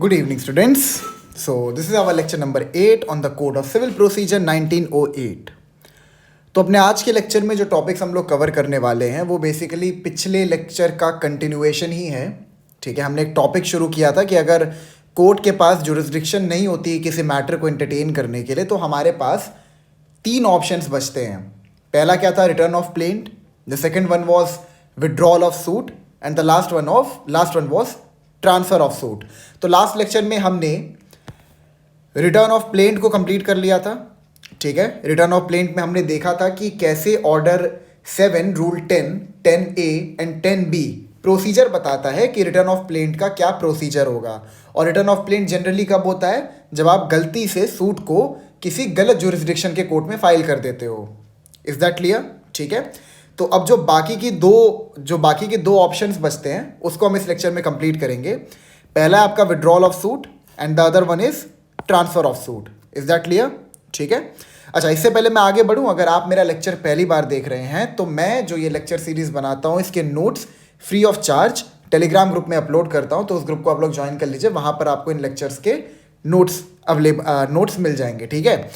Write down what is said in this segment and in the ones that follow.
Good evening, students. So, this is our lecture number 8 on the Code of Civil Procedure 1908. तो अपने आज के lecture में जो टॉपिक्स हम लोग कवर करने वाले हैं वो बेसिकली पिछले लेक्चर का कंटिन्यूएशन ही है. ठीक है, हमने एक टॉपिक शुरू किया था कि अगर कोर्ट के पास जुरिस्डिक्शन नहीं होती किसी मैटर को एंटरटेन करने के लिए तो हमारे पास 3 ऑप्शंस बचते हैं. पहला क्या था? Return of plaint. The second one was withdrawal of suit and the last one was transfer of suit. तो लास्ट लेक्चर में हमने रिटर्न ऑफ प्लेंट को कंप्लीट कर लिया था. ठीक है, रिटर्न ऑफ प्लेंट में हमने देखा था कि कैसे order 7 rule 10, 10A and 10B procedure बताता है कि रिटर्न ऑफ प्लेंट का क्या प्रोसीजर होगा. और रिटर्न ऑफ प्लेंट जनरली कब होता है? जब आप गलती से सूट को किसी गलत जुरिस्डिक्शन के कोर्ट में फाइल कर देते हो. Is that clear? ठीक है, तो अब जो बाकी के दो ऑप्शंस बचते हैं उसको हम इस लेक्चर में कंप्लीट करेंगे. पहला है आपका withdrawal of suit and the other one is transfer of suit. Is that clear? ठीक है. अच्छा, इससे पहले मैं आगे बढ़ूं, अगर आप मेरा लेक्चर पहली बार देख रहे हैं तो मैं जो ये लेक्चर सीरीज बनाता हूं इसके notes free of charge Telegram group में अपलोड करता हूं, तो उस ग्रुप को आप लोग ज्वाइन कर लीजिए. वहां पर आपको इन लेक्चर्स के नोट्स मिल जाएंगे. ठीक है,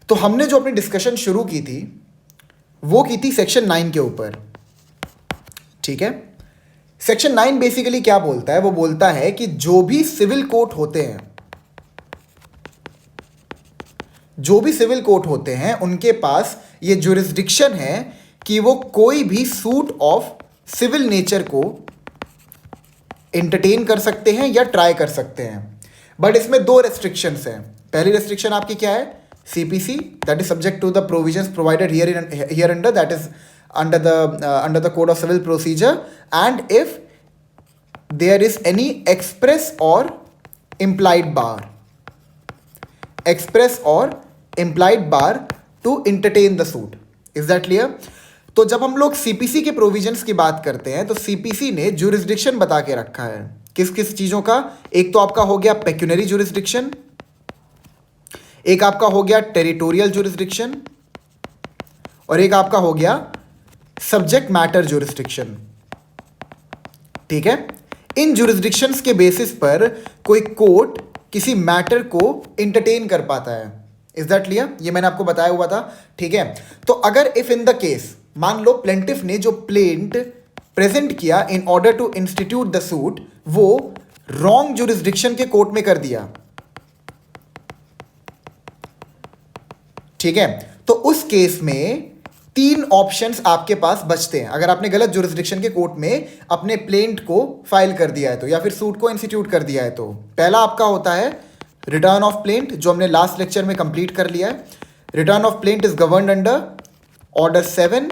तो हमने जो अपनी डिस्कशन शुरू की थी वो की थी सेक्शन 9 के ऊपर. ठीक है, सेक्शन 9 बेसिकली क्या बोलता है? वो बोलता है कि जो भी सिविल कोर्ट होते हैं उनके पास ये जुरिस्डिक्शन है कि वो कोई भी सूट ऑफ सिविल नेचर को एंटरटेन कर सकते हैं या ट्राई कर सकते हैं. बट इसमें 2 रेस्ट्रिक्शंस हैं. पहली रेस्ट्रिक्शन आपकी क्या है? CPC, that is subject to the provisions provided hereunder, that is under the Code of Civil Procedure, and if there is any express or implied bar to entertain the suit. Is that clear? तो जब हम लोग CPC के provisions की बात करते हैं तो CPC ने जुरिस्डिक्शन बता के रखा है. किस किस चीज़ों का? एक तो आपका हो गया पेक्यूनरी जुरिस्डिक्शन, एक आपका हो गया टेरिटोरियल जुरिस्डिक्शन और एक आपका हो गया सब्जेक्ट मैटर जुरिस्डिक्शन. ठीक है, इन जुरिस्डिक्शंस के बेसिस पर कोई कोर्ट किसी मैटर को एंटरटेन कर पाता है. Is that clear? ये मैंने आपको बताया हुआ था. ठीक है, तो अगर इफ इन द केस मान लो प्लेंटिफ ने जो प्लेंट प्रेजेंट किया in order to institute the suit वो रॉन्ग जुरिस्डिक्शन के कोर्ट में कर दिया. ठीक है, तो उस केस में 3 ऑप्शंस आपके पास बचते हैं. अगर आपने गलत जुरिस्डिक्शन के कोर्ट में अपने प्लेंट को फाइल कर दिया है तो या फिर सूट को इंस्टीट्यूट कर दिया है तो पहला आपका होता है रिटर्न ऑफ प्लेंट, जो हमने लास्ट लेक्चर में कंप्लीट कर लिया है. Return of plaint is governed under order 7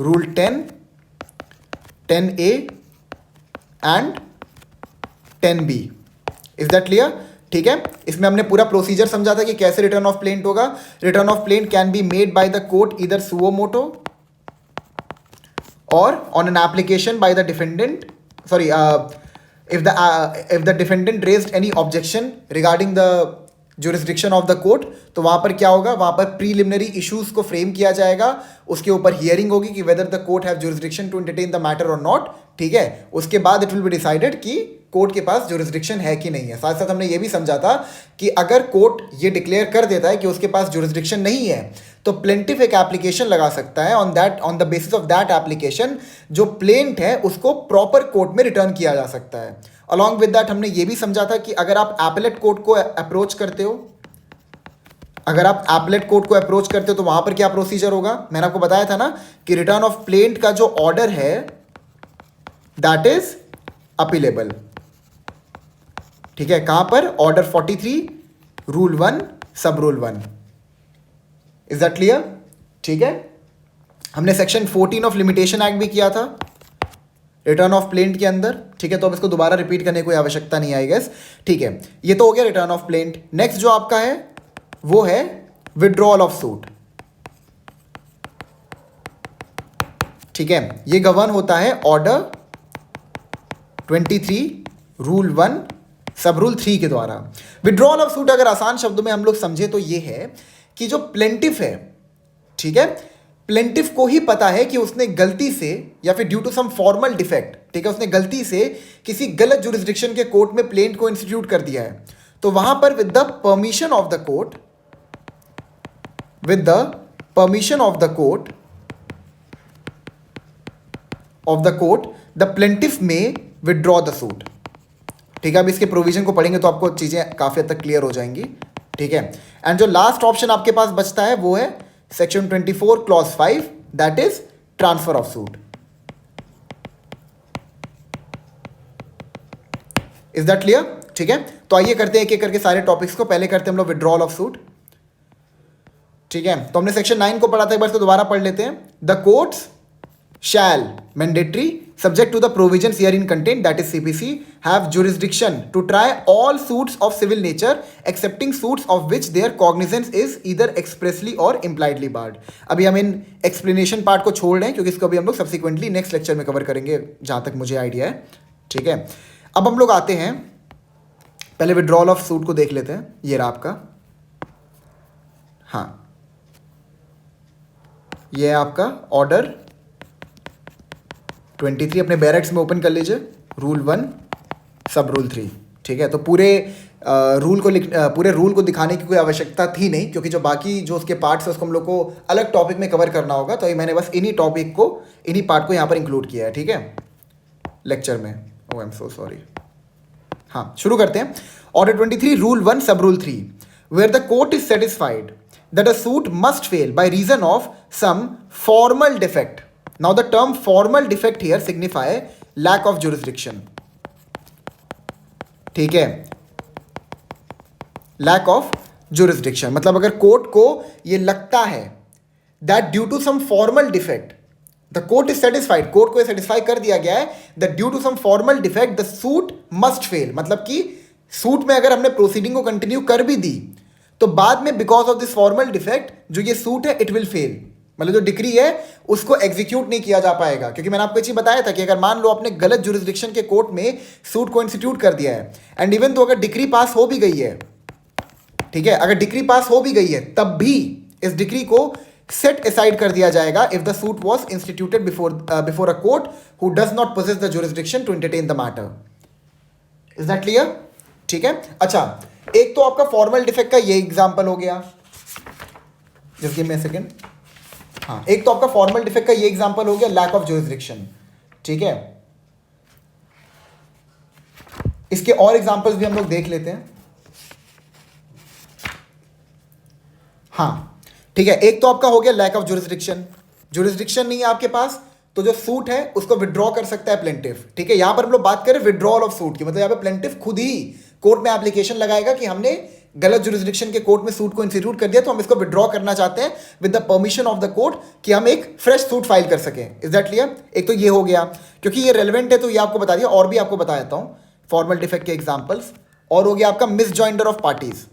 rule 10, 10A and 10B. Is that clear? ठीक है, इसमें हमने पूरा प्रोसीजर समझा था कि कैसे रिटर्न ऑफ प्लेंट होगा. Return of plaint can be made by the court either suo motu और on an application by the defendant. Sorry, if the defendant raised any objection regarding the jurisdiction of the court, तो वहाँ पर क्या होगा? वहाँ पर preliminary issues को frame किया जाएगा, उसके ऊपर हियरिंग होगी कि whether the court have jurisdiction to entertain the matter और नॉट. ठीक है, उसके बाद इट विल बी डिसाइडेड कि कोर्ट के पास जुरिस्डिक्शन है कि नहीं है. साथ साथ हमने ये भी समझा था कि अगर कोर्ट ये डिक्लेयर कर देता है कि उसके पास जुरिस्डिक्शन नहीं है तो प्लेंटिफ एक एप्लीकेशन लगा सकता है. On the basis of that application जो प्लेंट है उसको प्रॉपर कोर्ट में रिटर्न किया जा सकता है. अलॉन्ग विद दैट हमने ये भी समझा था कि अगर आप एपेलेट कोर्ट को अप्रोच करते हो तो वहां पर क्या प्रोसीजर होगा? मैंने आपको बताया था ना कि रिटर्न ऑफ प्लेंट का जो ऑर्डर है दैट इज अपीलेबल. ठीक है, कहां पर? Order 43 rule 1 sub rule 1. Is that clear? ठीक है, हमने सेक्शन 14 ऑफ लिमिटेशन एक्ट भी किया था रिटर्न ऑफ प्लेंट के अंदर. ठीक है, तो अब इसको दोबारा रिपीट करने की कोई आवश्यकता नहीं आई गेस. ठीक है, ये तो हो गया रिटर्न ऑफ प्लेंट. नेक्स्ट जो आपका है वो है विड्रॉल ऑफ सूट. ठीक है, ये गवर्न होता है ऑर्डर 23 रूल 1 सब रूल 3 के द्वारा. विड्रॉल ऑफ सूट अगर आसान शब्दों में हम लोग समझे तो ये है कि जो प्लेंटिफ है, ठीक है, प्लेंटिफ को ही पता है कि उसने गलती से या फिर due to some formal defect, ठीक है, उसने गलती से किसी गलत जुरिस्डिक्शन के कोर्ट में प्लेंट को इंस्टीट्यूट कर दिया है, तो वहां पर with the permission of the court, with the permission of the court the plaintiff में विदड्रॉ द सूट। ठीक है, अब इसके प्रोविजन को पढ़ेंगे तो आपको चीजें काफी हद तक क्लियर हो जाएंगी। ठीक है, एंड जो लास्ट ऑप्शन आपके पास बचता है वो है section 24 clause 5, that is transfer of suit. Is that clear? ठीक है, तो आइए करते हैं एक एक करके सारे टॉपिक्स को। पहले करते हैं हम लोग विड्रॉल ऑफ सूट। ठीक है, तो हमने सेक्शन 9 को पढ़ा था, एक बार तो दोबारा पढ़ लेते हैं। The courts shall mandatory subject to the provisions herein contained, that is CPC, have jurisdiction to try all suits of civil nature excepting suits of which their cognizance is either expressly or impliedly barred। अभी हम इन explanation part को छोड़ रहे हैं क्योंकि इसको अभी हम लोग subsequently next lecture में कवर करेंगे जहाँ तक मुझे आइडिया है। ठीक है, अब हम लोग आते हैं, पहले विड्रॉल ऑफ सूट को देख लेते हैं। ये रहा आपका, हाँ ये है आपका ऑर्डर 23, अपने बैरेक्स में ओपन कर लीजिए। Rule 1 sub rule 3। ठीक है, तो पूरे रूल को दिखाने की कोई आवश्यकता थी नहीं क्योंकि जो बाकी जो उसके पार्ट्स है उसको हम लोग को अलग टॉपिक में कवर करना होगा, तो मैंने बस इन्हीं पार्ट को यहाँ पर इंक्लूड किया है। ठीक है, लेक्चर में। Oh I am so sorry. हाँ, शुरू करते हैं। Order 23 rule 1 sub rule 3, where the court is satisfied that a suit must fail by reason of some formal defect. Now the term formal defect here signify lack of jurisdiction। ठीक है, lack of jurisdiction मतलब अगर court को ये लगता है that due to some formal defect the court is satisfied, court को satisfy कर दिया गया है that due to some formal defect the suit must fail, मतलब कि सूट में अगर हमने प्रोसीडिंग को कंटिन्यू कर भी दी तो बाद में because of this formal defect जो ये सूट है इट विल फेल, मतलब जो डिक्री है उसको एग्जीक्यूट नहीं किया जा पाएगा। क्योंकि मैंने आपको ये चीज बताया था कि अगर मान लो आपने गलत जुरिस्डिक्शन के कोर्ट में सूट को इंस्टीट्यूट कर दिया है एंड इवन तो अगर डिक्री पास हो भी गई है, ठीक है, अगर डिक्री पास हो भी गई है तब भी इस डिक्री को सेट असाइड कर दिया जाएगा if the suit was instituted before a court who does not possess the jurisdiction to entertain the matter. Is that clear? ठीक है, अच्छा एक तो आपका फॉर्मल डिफेक्ट का ये एग्जांपल हो गया, just give me a second. हाँ, एक तो आपका फॉर्मल डिफेक्ट का ये एग्जांपल हो गया लैक ऑफ जुरिस्डिक्शन। ठीक है, इसके और एग्जांपल्स भी हम लोग देख लेते हैं। हाँ ठीक है, एक तो आपका हो गया लैक ऑफ जुरिस्डिक्शन, जुरिस्डिक्शन नहीं है आपके पास तो जो सूट है उसको विड्रॉ कर सकता है प्लेंटिफ। ठीक है, यहां पर हम लोग बात करें विड्रॉल ऑफ सूट की, मतलब यहां पे प्लेंटिफ खुद ही कोर्ट में एप्लीकेशन लगाएगा कि हमने गलत जुरिस्डिक्शन के कोर्ट में सूट को इंस्टीट्यूट कर दिया तो हम इसको विड्रॉ करना चाहते हैं with the permission of the court कि हम एक फ्रेश सूट फाइल कर सकें। Is that clear? एक तो ये हो गया, क्योंकि ये रेलेवेंट है तो ये आपको बता दिया, और भी आपको बता देता हूं फॉर्मल डिफेक्ट के एग्जांपल्स। और हो गया आपका मिसजॉइंडर ऑफ पार्टीज।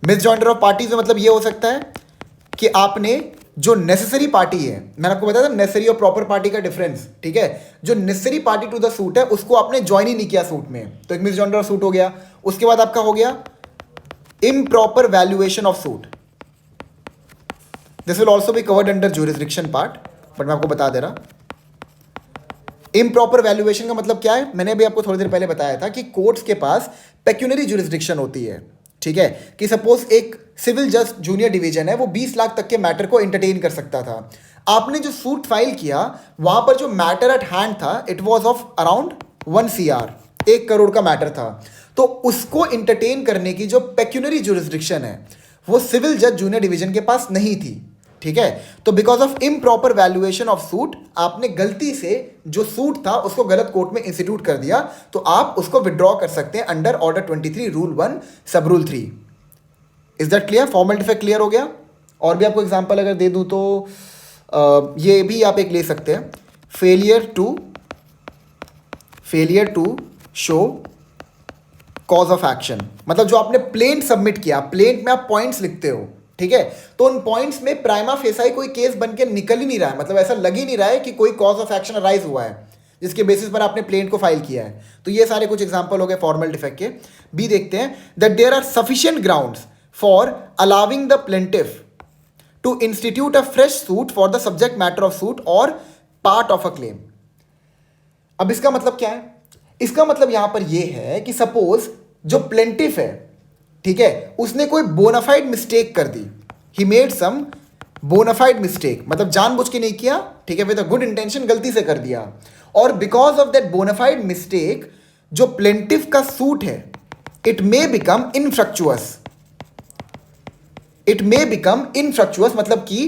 मिसजॉइंडर ऑफ पार्टीज में मतलब ये हो सकता है कि आपने जो नेसेसरी पार्टी है, मैंने आपको बताया था नेसेसरी और प्रॉपर पार्टी का डिफरेंस। ठीक है, जो necessary party to the suit है उसको आपने ज्वाइन ही नहीं किया सूट में, तो एक मिसजॉइंडर ऑफ सूट हो गया। उसके बाद आपका हो गया improper valuation of suit. This will also be covered under jurisdiction part, but मैं आपको बता दे रहा। इम्प्रॉपर वैल्यूएशन का मतलब क्या है, मैंने भी आपको थोड़ी देर पहले बताया था कि कोर्ट्स के पास पेक्यूनरी जुरिस्डिक्शन होती है। ठीक है, कि सपोज एक सिविल जज जूनियर डिवीजन है, वो 20 लाख तक के मैटर को एंटरटेन कर सकता था। आपने जो सूट फाइल किया वहां पर जो मैटर एट हैंड था it was of around 1 CR, 1 crore का मैटर था, तो उसको एंटरटेन करने की जो पेक्यूनरी जुरिस्डिक्शन है वो सिविल जज जूनियर डिवीजन के पास नहीं थी। ठीक है, तो because of improper valuation of suit आपने गलती से जो सूट था उसको गलत कोर्ट में इंस्टीट्यूट कर दिया, तो आप उसको विड्रॉ कर सकते हैं under order 23 rule 1 sub rule 3। Is that clear? Formal defect clear हो गया। और भी आपको एग्जांपल अगर दे दूं तो ये भी आप एक ले सकते हैं, failure to show cause of action, मतलब जो आपने प्लेंट सबमिट किया, प्लेंट में आप पॉइंट्स लिखते हो, ठीक है, तो उन पॉइंट्स में प्राइमा फेसाई कोई केस बन के निकल ही नहीं रहा है, मतलब ऐसा लग ही नहीं रहा है कि कोई कॉज ऑफ एक्शन अराइज हुआ है जिसके बेसिस पर आपने प्लेंट को फाइल किया है। तो ये सारे कुछ एग्जांपल हो गए फॉर्मल डिफेक्ट के। बी देखते हैं, that there are sufficient grounds for allowing the plaintiff to institute a fresh suit for the subject matter of suit और पार्ट ऑफ अ क्लेम। अब इसका मतलब क्या है? इसका मतलब यहां पर यह है कि सपोज जो प्लेंटिफ है, ठीक है, उसने कोई बोनाफाइड मिस्टेक कर दी, he made some bona fide mistake, मतलब जानबूझ के नहीं किया, ठीक है, विद अ गुड इंटेंशन गलती से कर दिया, और because of that bona fide mistake जो प्लेंटिफ का सूट है it may become infructuous. It may become infructuous मतलब कि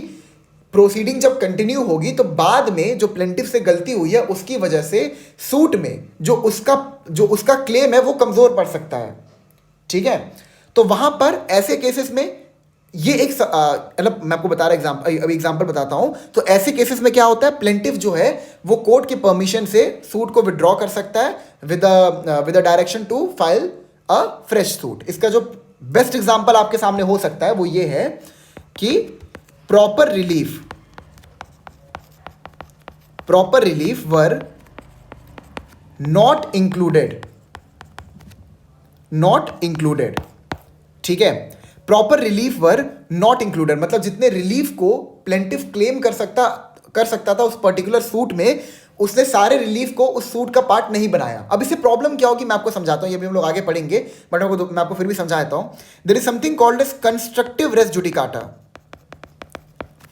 प्रोसीडिंग जब कंटिन्यू होगी तो बाद में जो प्लेंटिफ से गलती हुई है उसकी वजह से सूट में जो उसका क्लेम है वो कमजोर पड़ सकता है, ठीक है। तो वहां पर ऐसे केसेस में ये एक मतलब मैं आपको बता रहा अभी एग्जांपल बताता हूं। तो ऐसे केसेस में क्या होता है, प्लेंटिफ जो है वो कोर्ट के परमिशन से सूट को विड्रॉ कर सकता है with a direction to file a fresh suit. इसका जो बेस्ट एग्जांपल आपके सामने हो सकता है वो ये है कि proper relief were not included, ठीक है। Proper relief were not included मतलब जितने रिलीफ को प्लेंटिफ क्लेम कर सकता था उस पर्टिकुलर सूट में, उसने सारे रिलीफ को उस सूट का पार्ट नहीं बनाया। अब इससे प्रॉब्लम क्या होगी मैं आपको समझाता हूं, ये भी हम लोग आगे पढ़ेंगे, बट मैं आपको फिर भी समझा देता हूं। There is something called as constructive res judicata,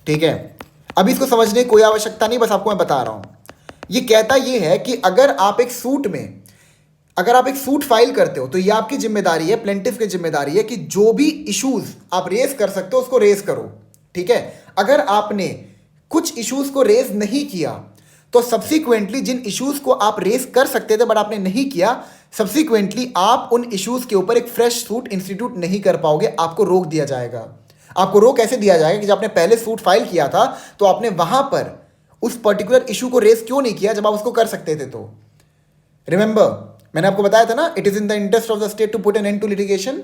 ठीक है। अभी इसको समझने की कोई आवश्यकता नहीं, बस आपको मैं बता रहा हूं। ये कहता ये है कि अगर आप एक सूट फाइल करते हो तो ये आपकी जिम्मेदारी है, प्लेंटिफ की जिम्मेदारी है कि जो भी इश्यूज आप रेज कर सकते हो उसको रेज करो, ठीक है। अगर आपने कुछ इश्यूज को रेज नहीं किया तो सब्सिक्वेंटली जिन इश्यूज को आप रेज कर सकते थे बट आपने नहीं किया, सब्सिक्वेंटली आप उन इश्यूज के ऊपर एक फ्रेश सूट इंस्टीट्यूट नहीं कर पाओगे, आपको रोक दिया जाएगा। आपको रोक ऐसे दिया जाएगा कि जब आपने पहले सूट फाइल किया था तो आपने वहां पर उस पर्टिकुलर इशू को रेज क्यों नहीं किया जब आप उसको कर सकते थे। तो रिमेंबर मैंने आपको बताया था ना, it is in the interest of the state to put an end to litigation,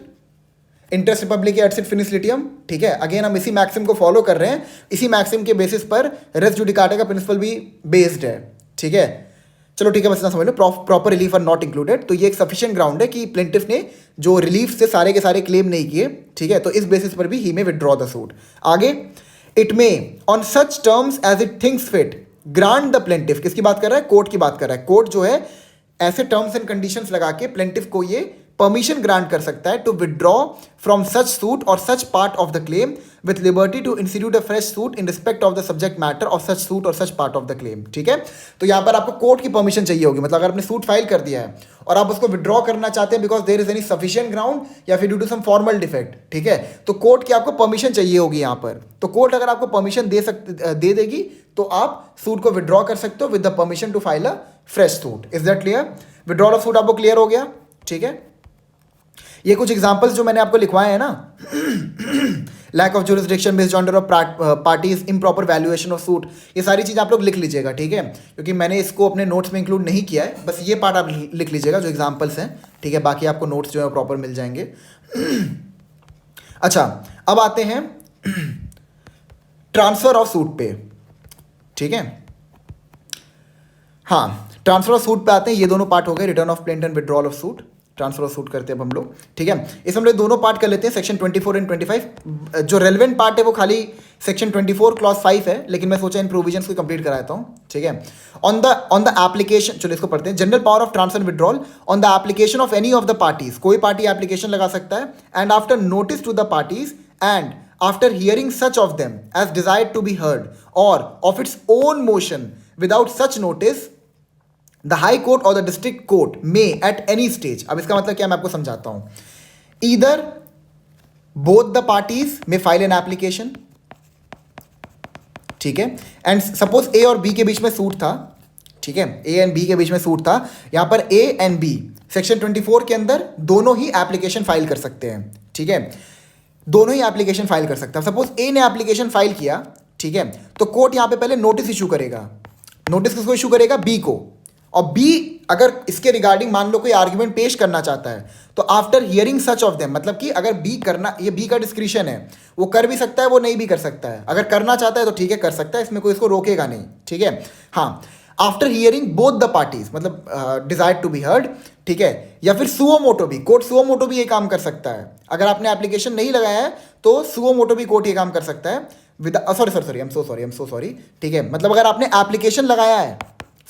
इंटरेस्ट रिपब्लिक एट फिनिश लिटियम, ठीक है। अगेन हम इसी मैक्सिम को फॉलो कर रहे हैं, इसी मैक्सिम के बेसिस पर रेस जुडिकाटा का प्रिंसिपल भी बेस्ड है, ठीक है। चलो ठीक है, बस इतना समझ लो, proper relief are not included. तो ये एक सफिशिएंट ग्राउंड है कि प्लेंटिफ ने जो रिलीफ से सारे के सारे क्लेम नहीं किए, ठीक है, तो इस बेसिस पर भी he may withdraw the suit. आगे, it may on such terms as it thinks fit grant the plaintiff, किसकी बात कर रहा है, कोर्ट की बात कर रहा है। कोर्ट जो है ऐसे टर्म्स एंड कंडीशंस लगा के प्लेंटिफ को ये परमिशन ग्रांट कर सकता है to withdraw from such suit और such part of the claim with liberty to institute a fresh suit in respect of the subject matter of such suit और such part of the claim, ठीक है। तो यहां पर आपको court की permission चाहिए होगी, मतलब अगर आपने सूट फाइल कर दिया है और आप उसको विड्रॉ करना चाहते हैं because there is any sufficient ground या फिर due to some formal defect, ठीक है, तो कोर्ट की आपको परमिशन चाहिए होगी यहां पर। तो कोर्ट अगर आपको परमिशन दे देगी तो आप सूट को विड्रॉ कर सकते हो with the permission to file a fresh suit. Is that clear? Withdrawal of suit आपको क्लियर हो गया, ठीक है। ये कुछ एग्जांपल्स जो मैंने आपको लिखवाए हैं ना, lack of jurisdiction based on of parties, improper valuation of suit, ये सारी चीज़ आप लोग लिख लीजिएगा, ठीक है, क्योंकि मैंने इसको अपने नोट्स में इंक्लूड नहीं किया है, बस ये पार्ट आप लिख लीजिएगा जो एग्जांपल्स हैं, ठीक है, बाकी आपको नोट्स जो है प्रॉपर मिल जाएंगे। अच्छा, अब आते हैं ट्रांसफर ऑफ सूट पे, ठीक है। हाँ, ट्रांसफर ऑफ सूट पे आते हैं, ये दोनों पार्ट हो गए, return of plaint and withdrawal of suit, transfer of suit करते हैं अब हम लोग, ठीक है। इस हम लोग दोनों पार्ट कर लेते हैं, सेक्शन 24 एंड 25। जो रेलेवेंट पार्ट है वो खाली सेक्शन 24 क्लॉज 5 है, लेकिन मैं सोचा इन प्रोविजंस को कंप्लीट करा देता हूँ, ठीक है। ऑन द एप्लीकेशन, चलो इसको पढ़ते हैं। General power of transfer and withdrawal on the application of any of the parties, कोई पार्टी एप्लीकेशन लगा सकता है, and after notice to the parties and after hearing such of them as desired to be heard or of its own motion without such notice, the high court or the district court may at any stage, अब इसका मतलब क्या मैं आपको समझाता हूं, either both the parties may file an application, ठीक है, एंड सपोज ए और बी के बीच में सूट था, ठीक है, ए एंड बी के बीच में सूट था, यहां पर ए एंड बी सेक्शन 24 के अंदर दोनों ही एप्लीकेशन फाइल कर सकते हैं, ठीक है, दोनों ही एप्लीकेशन फाइल कर सकता है। सपोज ए ने एप्लीकेशन फाइल किया, ठीक है, तो कोर्ट यहां पे पहले नोटिस इशू करेगा। नोटिस किसको इशू करेगा? बी को। और बी अगर इसके रिगार्डिंग मान लो कोई आर्ग्यूमेंट पेश करना चाहता है तो after hearing such of them, मतलब कि अगर बी करना, ये बी का डिस्क्रिशन है, वो कर भी सकता है, वो नहीं भी कर सकता है। अगर करना चाहता है तो ठीक है कर सकता है, इसमें कोई इसको रोकेगा नहीं, ठीक है। हाँ, after hearing both the parties, मतलब डिजायर्ड टू बी हर्ड, ठीक है, या फिर सुओ मोटो भी, कोर्ट सुओ मोटो भी ये काम कर सकता है। अगर आपने एप्लीकेशन नहीं लगाया है तो सुओ मोटो भी कोर्ट ये काम कर सकता है with sorry I am so sorry, ठीक है, मतलब अगर आपने एप्लीकेशन लगाया है,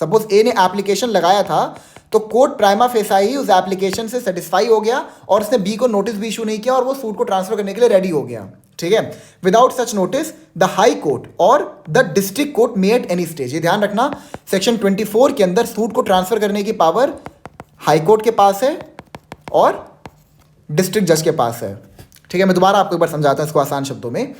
सपोज ए ने एप्लीकेशन लगाया था, तो कोर्ट प्राइमा फेसाई उस एप्लीकेशन से सेटिस्फाई हो गया और उसने बी को नोटिस भी इशू नहीं किया और वो सूट को ट्रांसफर करने के लिए रेडी हो गया, ठीक है। Without such notice the high court और the district court may at any stage, ये ध्यान रखना, सेक्शन 24 के अंदर सूट को ट्रांसफर करने की पावर हाई कोर्ट के पास है और डिस्ट्रिक्ट जज के पास है, ठीक है। मैं दोबारा आपको एक बार समझाता हूं इसको आसान शब्दों में।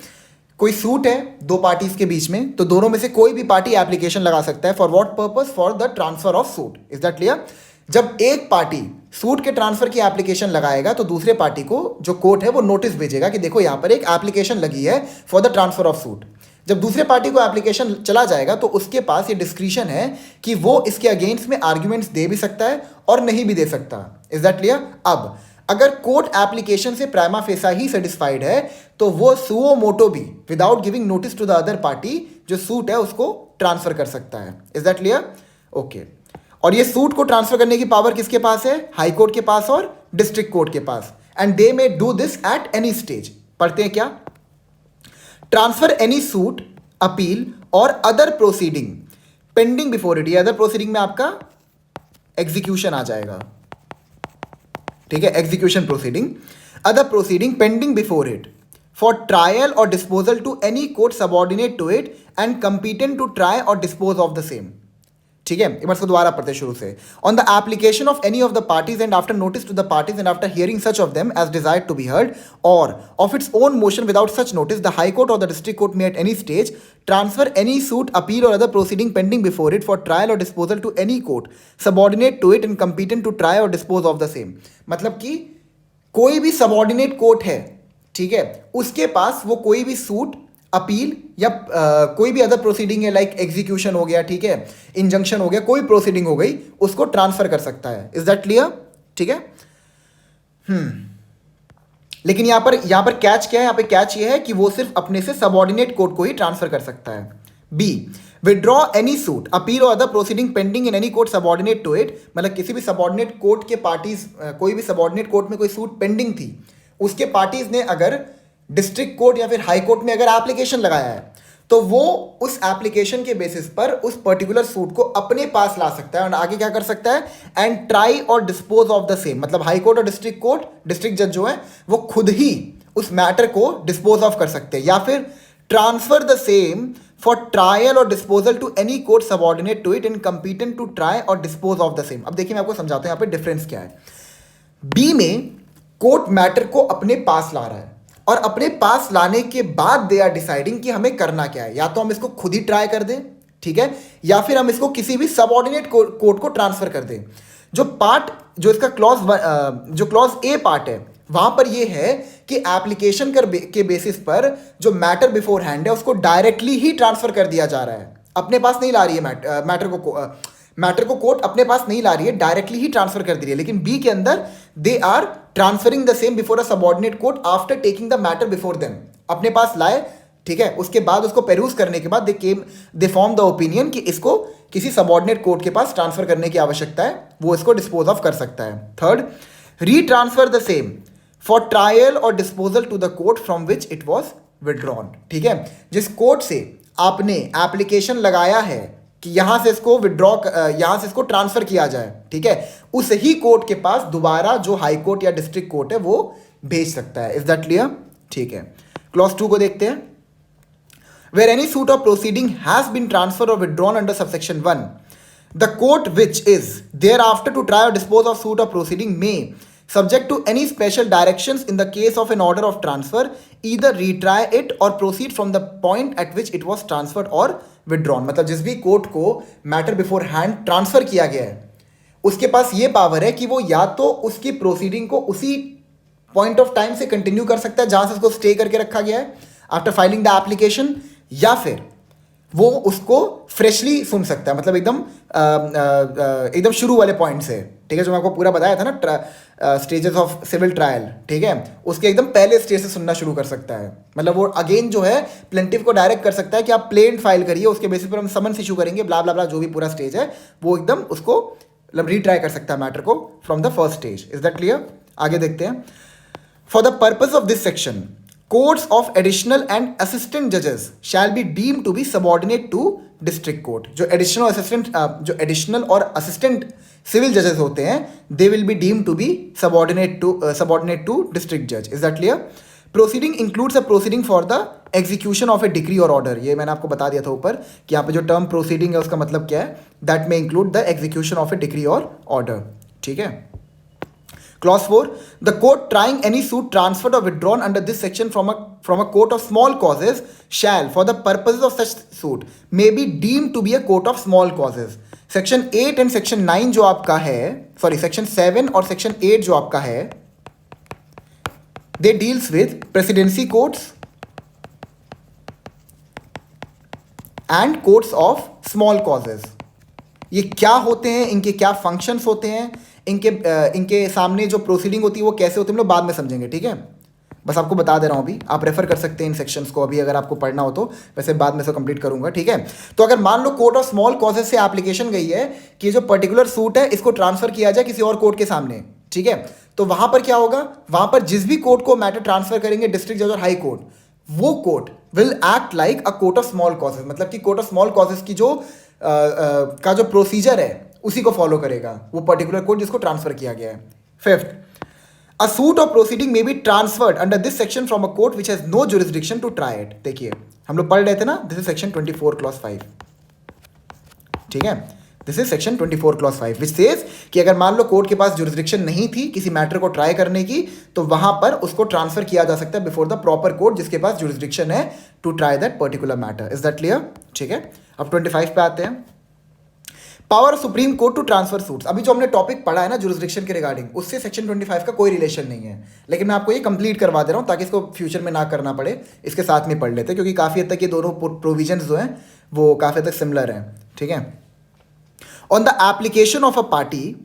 कोई सूट है दो पार्टीज के बीच में, तो दोनों में से कोई भी पार्टी एप्लीकेशन लगा सकता है for what purpose, for the transfer of suit, is that clear. जब एक पार्टी सूट के ट्रांसफर की एप्लीकेशन लगाएगा तो दूसरे पार्टी को जो कोर्ट है वो नोटिस भेजेगा कि देखो यहां पर एक एप्लीकेशन लगी है for the transfer of suit. जब दूसरे पार्टी को एप्लीकेशन चला जाएगा तो उसके पास ये डिस्क्रिशन है कि वो इसके अगेंस्ट में आर्ग्यूमेंट्स दे भी सकता है और नहीं भी दे सकता, इज दैट क्लियर। अब अगर कोर्ट एप्लीकेशन से प्राइमा फेसा ही सेटिस्फाइड है तो वो सुओ मोटो भी without giving notice to the other party जो सूट है उसको ट्रांसफर कर सकता है, इज दैट क्लियर, ओके। और ये सूट को ट्रांसफर करने की पावर किसके पास है, हाई कोर्ट के पास और डिस्ट्रिक्ट कोर्ट के पास, and they may do this at any stage. पढ़ते हैं क्या, ट्रांसफर एनी सूट, अपील और other proceeding pending before it, ये अदर प्रोसीडिंग में आपका एग्जीक्यूशन आ जाएगा, ठीक है, execution proceeding, other proceeding pending before it for trial और disposal to any court subordinate to it and competent to try और डिस्पोज ऑफ द सेम, ठीक है। एक बार इसको दोबारा पढ़ते शुरू से। On the application of any of the parties and after notice to the parties and after hearing such of them as desired to be heard और of its own motion without such notice the high court और the district court may at any stage transfer any suit, appeal और other proceeding pending before it for trial और disposal to any court subordinate to it and competent to try और dispose of the same. मतलब कि कोई भी subordinate court है, ठीक है, उसके पास वो कोई भी सूट, अपील या कोई भी अदर प्रोसीडिंग है, लाइक एग्जीक्यूशन हो गया, ठीक है, इंजंक्शन हो गया, कोई प्रोसीडिंग हो गई, उसको ट्रांसफर कर सकता है, इज दैट क्लियर, ठीक है। लेकिन यहां पर कैच क्या है, यहां पे कैच ये है कि वो सिर्फ अपने से सबॉर्डिनेट कोर्ट को ही ट्रांसफर कर सकता है। B, withdraw any suit, appeal और other proceeding pending in any court subordinate to it, मतलब किसी भी सबॉर्डिनेट कोर्ट के पार्टीज, कोई भी सबॉर्डिनेट कोर्ट में कोई सूट पेंडिंग थी, उसके पार्टीज ने अगर डिस्ट्रिक्ट कोर्ट या फिर हाई कोर्ट में अगर एप्लीकेशन लगाया है तो वो उस एप्लीकेशन के बेसिस पर उस पर्टिकुलर सूट को अपने पास ला सकता है और आगे क्या कर सकता है, एंड ट्राई और डिस्पोज ऑफ द सेम, मतलब हाई कोर्ट और डिस्ट्रिक्ट कोर्ट, डिस्ट्रिक्ट जज जो है वो खुद ही उस मैटर को डिस्पोज ऑफ कर सकते हैं, या फिर transfer the same for trial और disposal to any court subordinate to it and competent to try और डिस्पोज ऑफ द सेम। अब देखिए मैं आपको समझाता हूं यहाँ पे डिफरेंस क्या है। बी में कोर्ट मैटर को अपने पास ला रहा है और अपने पास लाने के बाद दे आर डिसाइडिंग कि हमें करना क्या है, या तो हम इसको खुद ही ट्राई कर दें, ठीक है, या फिर हम इसको किसी भी सबऑर्डिनेट कोर्ट को ट्रांसफर कर दें। जो इसका क्लॉज ए पार्ट है वहां पर ये है कि एप्लीकेशन के बेसिस पर जो मैटर बिफोर हैंड है उसको डायरेक्टली ही ट्रांसफर कर दिया जा रहा है, अपने पास नहीं ला रही है मैटर को कोर्ट अपने पास नहीं ला रही है, डायरेक्टली ही ट्रांसफर कर दे रही है। लेकिन बी के अंदर they are transferring the same before a subordinate court after taking the matter before them, अपने पास लाए, ठीक है, उसके बाद उसको पेरूज करने के बाद दे फॉर्म द ओपिनियन कि इसको किसी सबऑर्डिनेट कोर्ट के पास ट्रांसफर करने की आवश्यकता है, वो इसको डिस्पोज ऑफ कर सकता है। Third, retransfer the same for trial और disposal to the court from which it was withdrawn, ठीक है, जिस कोर्ट से आपने एप्लीकेशन लगाया है कि यहां से इसको यहां से इसको ट्रांसफर किया जाए, ठीक है, उस ही कोर्ट के पास दोबारा जो हाई कोर्ट या डिस्ट्रिक्ट कोर्ट है वो भेज सकता है, इज दैट क्लियर, ठीक है। क्लॉज 2 को देखते हैं। Where any suit of proceeding has been transfer और withdrawn under subsection 1, the court which is thereafter to try और dispose of suit of proceeding में subject to any special directions in the case of an order of transfer either retry it or proceed from the point at which it was transferred or withdrawn। मतलब जिस भी court को matter before hand transfer किया गया है उसके पास ये power है कि वो या तो उसकी प्रोसीडिंग को उसी पॉइंट ऑफ टाइम से कंटिन्यू कर सकता है जहां से उसको स्टे करके रखा गया है आफ्टर फाइलिंग द एप्लीकेशन, या फिर वो उसको फ्रेशली सुन सकता है, मतलब एकदम शुरू वाले पॉइंट से, ठीक है, जो मैं आपको पूरा बताया था ना स्टेजेस ऑफ सिविल ट्रायल, ठीक है, उसके एकदम पहले स्टेज से सुनना शुरू कर सकता है। मतलब वो अगेन जो है प्लेंटिफ को डायरेक्ट कर सकता है कि आप प्लेन फाइल करिए, उसके बेसिस पर हम समन्स इशू करेंगे, ब्ला ब्ला ब्ला, जो भी पूरा स्टेज है वो एकदम उसको मतलब रीट्राई कर सकता है मैटर को from the first stage. Is that clear? आगे देखते हैं। For the purpose of this section courts of additional and assistant judges shall be deemed to be subordinate to district court। जो एडिशनल और assistant civil जजेस होते हैं, they will be deemed to be subordinate to district judge। is that clear? Proceeding includes a proceeding for the execution of a decree or order। ये मैंने आपको बता दिया था ऊपर कि यहाँ पे जो टर्म प्रोसीडिंग है उसका मतलब क्या है, that may include the execution of a decree or order। ठीक है। Clause 4, the court trying any suit transferred or withdrawn under this section from a court of small causes shall, for the purposes of such suit, may be deemed to be a court of small causes। Section 8 and section 9 जो आपका है, sorry section 7 और section 8 जो आपका है, they deals with presidency courts and courts of small causes. ये क्या होते हैं, इनके क्या फंक्शंस होते हैं, इनके सामने जो प्रोसीडिंग होती है वो कैसे होती है, हम लोग बाद में समझेंगे। ठीक है, बस आपको बता दे रहा हूँ अभी, आप रेफर कर सकते हैं इन सेक्शंस को अभी अगर आपको पढ़ना हो तो, वैसे बाद में से कंप्लीट करूंगा। ठीक है, तो अगर मान लो कोर्ट ऑफ स्मॉल कॉजेज से एप्लीकेशन गई है कि जो पर्टिकुलर सूट है इसको ट्रांसफर किया जाए किसी और कोर्ट के सामने, ठीक है, तो वहां पर क्या होगा, वहां पर जिस भी कोर्ट को मैटर ट्रांसफर करेंगे, डिस्ट्रिक्ट जज और हाई कोर्ट, वो court will act like a court of small causes. मतलब कि कोर्ट ऑफ स्मॉल कॉजेज की जो प्रोसीजर है उसी को फॉलो करेगा वो पर्टिकुलर कोर्ट जिसको ट्रांसफर किया गया है। Fifth, a suit of proceeding may be transferred under this section from a court which has no jurisdiction to try it. देखिए हम लोग पढ़ रहे थे ना, दिस इज सेक्शन 24 क्लॉज 5। ठीक है, this is section 24 clause 5 which says कि अगर मान लो कोर्ट के पास जुरिस्डिक्शन नहीं थी किसी मैटर को ट्राई करने की, तो वहां पर उसको ट्रांसफर किया जा सकता है बिफोर द प्रॉपर कोर्ट जिसके पास जुरिस्डिक्शन है to try that particular matter. Is that clear? ठीक है, अब 25 पे आते हैं। Power supreme court to transfer suits. अभी जो हमने टॉपिक पढ़ा है ना जुरिस्डिक्शन के रिगार्डिंग, उससे सेक्शन 25 का कोई रिलेशन नहीं है, लेकिन मैं आपको ये कंप्लीट करवा दे रहा हूं ताकि इसको फ्यूचर में ना करना पड़े, इसके साथ में पढ़ लेते हैं क्योंकि काफ़ी हद तक ये दोनों प्रोविजंस जो हैं वो काफ़ी हद तक सिमिलर हैं। ठीक है, on the application of a party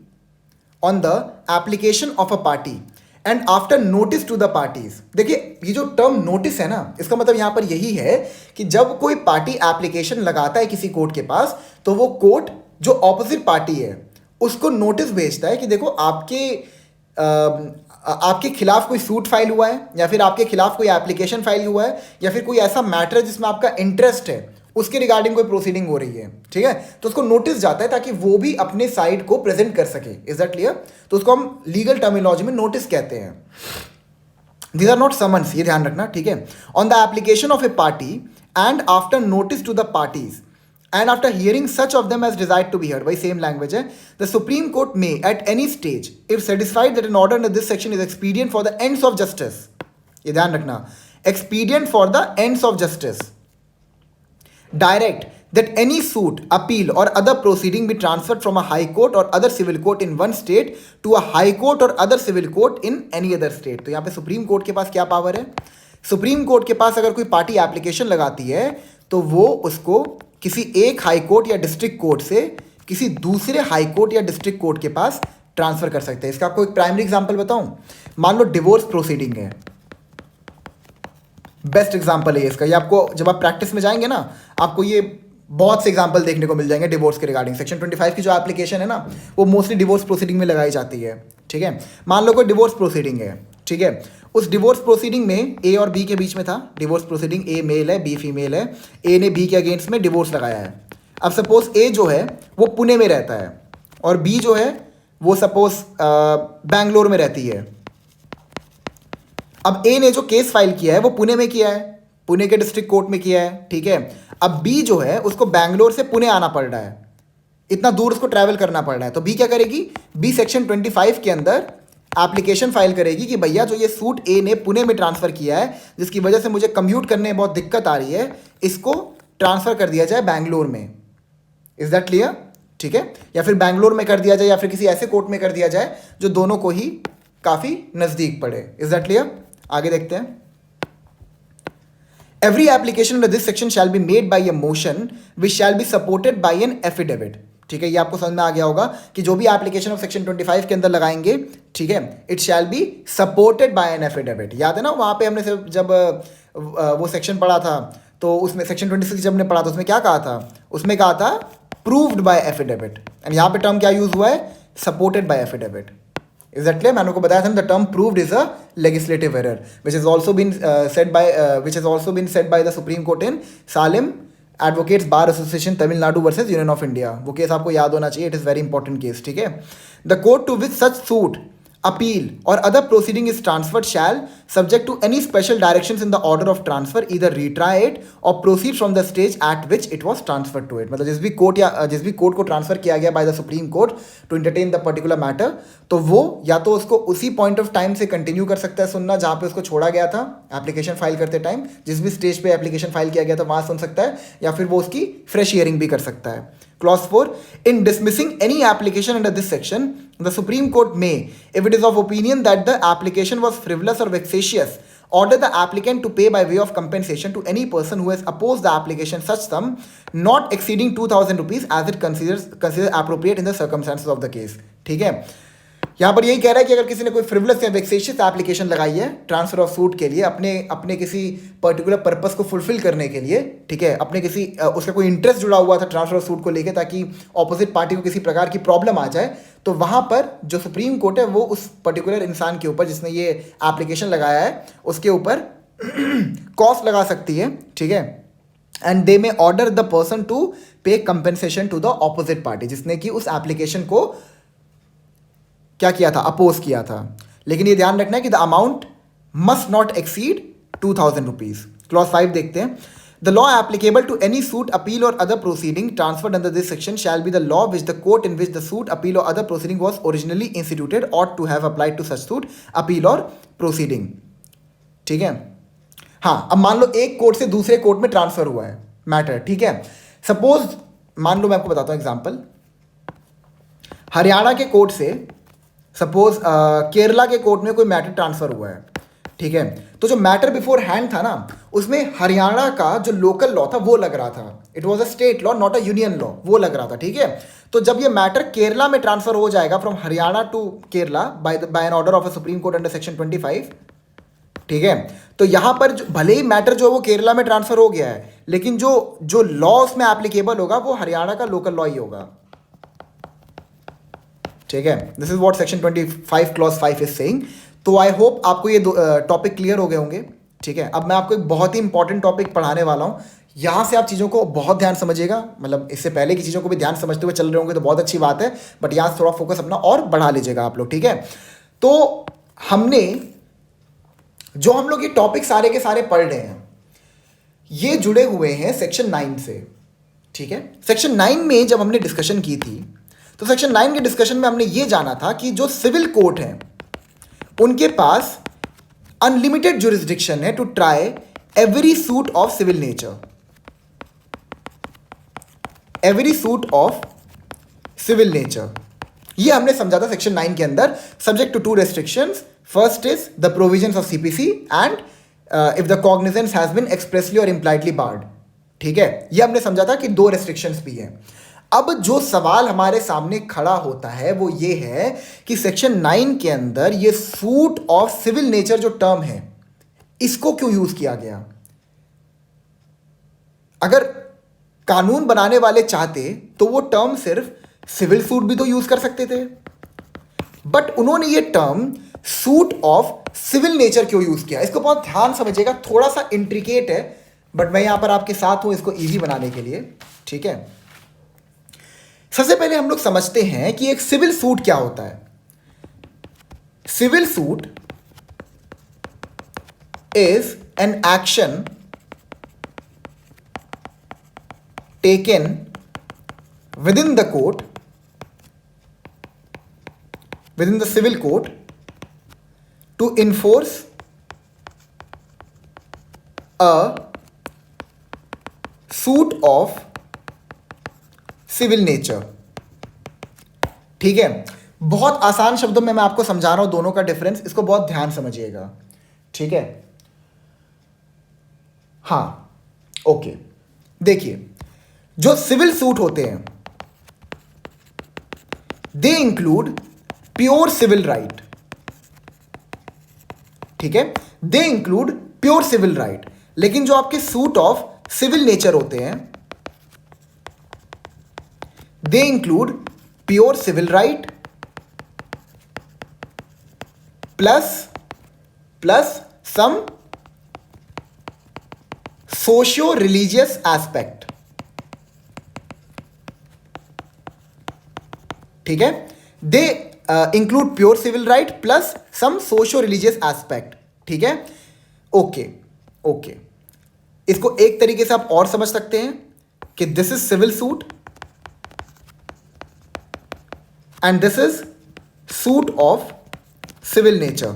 and after notice to the parties. देखिए ये जो टर्म नोटिस है ना, इसका मतलब यहां पर यही है कि जब कोई पार्टी एप्लीकेशन लगाता है किसी कोर्ट के पास, तो वो कोर्ट जो ऑपोजिट पार्टी है उसको नोटिस भेजता है कि देखो आपके खिलाफ कोई सूट फाइल हुआ है, या फिर आपके खिलाफ कोई एप्लीकेशन फाइल हुआ है, या फिर कोई ऐसा मैटर है जिसमें आपका इंटरेस्ट है, उसके रिगार्डिंग कोई प्रोसीडिंग हो रही है। ठीक है, तो उसको नोटिस जाता है ताकि वो भी अपने साइड को प्रेजेंट कर सके। Is that clear? तो उसको हम लीगल टर्मिनोलॉजी में नोटिस कहते हैं। दीज आर नॉट समन्स, ये ध्यान रखना। ठीक है, on the application of a party and after notice to the parties and after hearing such of them as desired to be heard, by same language है, the Supreme Court may at any stage, if satisfied that an order under this section is expedient for the ends of justice, ये ध्यान रखना, expedient for the ends of justice, direct that any suit, appeal or other proceeding be transferred from a high court or other civil court in one state to a high court or other civil court in any other state। तो यहाँ पे supreme court के पास क्या power है? Supreme court के पास अगर कोई party application लगाती है तो वो उसको किसी एक हाई कोर्ट या डिस्ट्रिक्ट कोर्ट से किसी दूसरे हाई कोर्ट या डिस्ट्रिक्ट कोर्ट के पास ट्रांसफर कर सकते हैं। इसका आपको एक प्राइमरी एग्जांपल बताऊं, मान लो डिवोर्स प्रोसीडिंग है, बेस्ट एग्जांपल है इसका। ये आपको जब आप प्रैक्टिस में जाएंगे ना, आपको ये बहुत से एग्जांपल देखने को मिल जाएंगे डिवोर्स के रिगार्डिंग। सेक्शन 25 की जो एप्लीकेशन है ना, वो मोस्टली डिवोर्स प्रोसीडिंग में लगाई जाती है। ठीक है, मान लो कोई डिवोर्स प्रोसीडिंग है, ठीक है, उस डिवोर्स प्रोसीडिंग में ए और बी के बीच में था डिवोर्स प्रोसीडिंग, ए मेल है बी फीमेल है, ए ने बी के अगेंस्ट में डिवोर्स लगाया है। अब सपोज ए जो है वो पुणे में रहता है और बी जो है वो सपोज बैंगलोर में रहती है। अब ए ने जो केस फाइल किया है वो पुणे में किया है, पुणे के डिस्ट्रिक्ट कोर्ट में किया है। ठीक है, अब बी जो है उसको बैंगलोर से पुणे आना पड़ रहा है, इतना दूर उसको ट्रैवल करना पड़ रहा है, तो बी क्या करेगी, बी सेक्शन 25 के अंदर एप्लीकेशन फाइल करेगी कि भैया जो ये सूट ए ने पुणे में ट्रांसफर किया है, जिसकी वजह से मुझे कम्यूट करने में बहुत दिक्कत आ रही है, इसको ट्रांसफर कर दिया जाए बैंगलोर में। Is that clear? ठीक है, या फिर बैंगलोर में कर दिया जाए या फिर किसी ऐसे कोर्ट में कर दिया जाए जो दोनों को ही काफी नजदीक पड़े। Is that clear? आगे देखते हैं। Every application under this section shall B made bye A motion which shall be supported by an affidavit. ठीक है, ये आपको समझ में आ गया होगा कि जो भी एप्लीकेशन ऑफ सेक्शन 25 के अंदर लगाएंगे, ठीक है, it shall be supported by an affidavit. याद है ना वहाँ पे हमने जब वो सेक्शन पढ़ा था तो उसमें सेक्शन 26 जब हमने पढ़ा था उसमें क्या कहा था, उसमें कहा था प्रूव्ड बाय एफिडेविट, एंड यहाँ पे टर्म क्या यूज हुआ है, supported by affidavit. Is that clear? मैंने को बताया था the term proved is a legislative error which is also been said by the supreme court in Salem advocates bar association Tamil Nadu versus union of India. वो case आपको याद होना चाहिए, it is very important case. ठीक है, the court to which such suit appeal or other proceeding is transferred shall, subject to any special directions in the order of transfer, either retry it or proceed from the stage at which it was transferred to it। मतलब जिस भी court को transfer किया गया by the supreme court to entertain the particular matter, तो वो या तो उसको उसी पॉइंट ऑफ टाइम से कंटिन्यू कर सकता है सुनना जहां पे उसको छोड़ा गया था एप्लीकेशन फाइल करते टाइम, जिस भी स्टेज पे एप्लीकेशन फाइल किया गया था वहां सुन सकता है, या फिर वो उसकी फ्रेश हियरिंग भी कर सकता है। Clause 4, in dismissing any application under this section, the Supreme Court may, if it is of opinion that the application was frivolous or vexatious, order the applicant to pay by way of compensation to any person who has opposed the application such sum not exceeding 2,000 rupees as it considers appropriate in the circumstances of the case। ठीक है, यहाँ पर यही कह रहा है कि अगर किसी ने कोई फ्रिवलस या वेक्सेशियस एप्लीकेशन लगाई है ट्रांसफर ऑफ सूट के लिए अपने किसी पर्टिकुलर पर्पस को फुलफिल करने के लिए, ठीक है, अपने किसी उसका कोई इंटरेस्ट जुड़ा हुआ था ट्रांसफर ऑफ सूट को लेके ताकि ऑपोजिट पार्टी को किसी प्रकार की प्रॉब्लम आ जाए, तो वहाँ पर जो सुप्रीम कोर्ट है वो उस पर्टिकुलर इंसान के ऊपर जिसने ये एप्लीकेशन लगाया है उसके ऊपर कॉस्ट लगा सकती है। ठीक है, and they may order the person to pay compensation to the opposite party जिसने कि उस एप्लीकेशन को क्या किया था, अपोज किया था। लेकिन ये ध्यान रखना है कि the amount must not exceed 2,000 rupees. Clause 5 देखते हैं, the law applicable to any suit appeal और other proceeding transferred under this section shall be the law which the court in which the suit appeal और other proceeding was originally instituted और to have applied to such suit appeal और proceeding. ठीक है, हाँ, अब मान लो एक court से दूसरे कोर्ट में ट्रांसफर हुआ है मैटर। ठीक है, सपोज मान लो मैं आपको बताता हूं एग्जांपल, हरियाणा के कोर्ट से सपोज केरला के कोर्ट में कोई मैटर ट्रांसफर हुआ है। ठीक है, तो जो मैटर बिफोर हैंड था ना उसमें हरियाणा का जो लोकल लॉ था वो लग रहा था, it was a state law not a union law, वो लग रहा था। ठीक है, तो जब ये मैटर केरला में ट्रांसफर हो जाएगा from Haryana to Kerala by an order of a supreme court under section 25, ठीक है, तो यहां पर भले ही मैटर जो है वो केरला में ट्रांसफर हो गया है लेकिन जो लॉ उसमें एप्लीकेबल होगा वो हरियाणा का लोकल लॉ ही होगा। ठीक है, this is what section 25 clause 5 is saying. तो आई होप आपको ये टॉपिक क्लियर हो गए होंगे। ठीक है, अब मैं आपको एक बहुत ही इंपॉर्टेंट टॉपिक पढ़ाने वाला हूँ, यहाँ से आप चीज़ों को बहुत ध्यान समझिएगा, मतलब इससे पहले की चीज़ों को भी ध्यान समझते हुए चल रहे होंगे तो बहुत अच्छी बात है, बट यहाँ से थोड़ा फोकस अपना और बढ़ा लीजिएगा आप लोग। ठीक है, तो जो हम लोग ये टॉपिक सारे के सारे पढ़ रहे हैं ये जुड़े हुए हैं सेक्शन 9 से। ठीक है, सेक्शन 9 में जब हमने डिस्कशन की थी तो सेक्शन 9 के डिस्कशन में हमने ये जाना था कि जो सिविल कोर्ट हैं उनके पास अनलिमिटेड जुरिस्डिक्शन है to try every suit of civil nature, every suit of civil nature. ये हमने समझा था सेक्शन 9 के अंदर, subject to 2 restrictions. First is the provisions of CPC and if the cognizance has been expressly और impliedly barred. ठीक है, ये हमने समझा था कि 2 रेस्ट्रिक्शंस भी हैं। अब जो सवाल हमारे सामने खड़ा होता है वो ये है कि सेक्शन 9 के अंदर ये सूट ऑफ सिविल नेचर जो टर्म है इसको क्यों यूज किया गया। अगर कानून बनाने वाले चाहते तो वो टर्म सिर्फ सिविल सूट भी तो यूज कर सकते थे, बट उन्होंने ये term suit of civil nature क्यों यूज किया। इसको बहुत ध्यान समझिएगा, थोड़ा सा इंट्रिकेट है बट मैं यहां पर आपके साथ हूं इसको इजी बनाने के लिए। ठीक है, सबसे पहले हम लोग समझते हैं कि एक सिविल सूट क्या होता है। Civil suit is an action taken within the court, within the civil court to enforce a suit of civil nature. ठीक है, बहुत आसान शब्दों में मैं आपको समझा रहा हूं दोनों का डिफरेंस, इसको बहुत ध्यान समझिएगा। ठीक है, हाँ, ओके, देखिए, जो सिविल सूट होते हैं they include pure civil right, ठीक है, they include pure civil right. लेकिन जो आपके सूट ऑफ सिविल नेचर होते हैं they include pure civil right plus some socio religious aspect, ठीक है, they include pure civil right plus some socio religious aspect, ठीक है, ओके ओके। इसको एक तरीके से आप और समझ सकते हैं कि this is civil suit and this is suit of civil nature,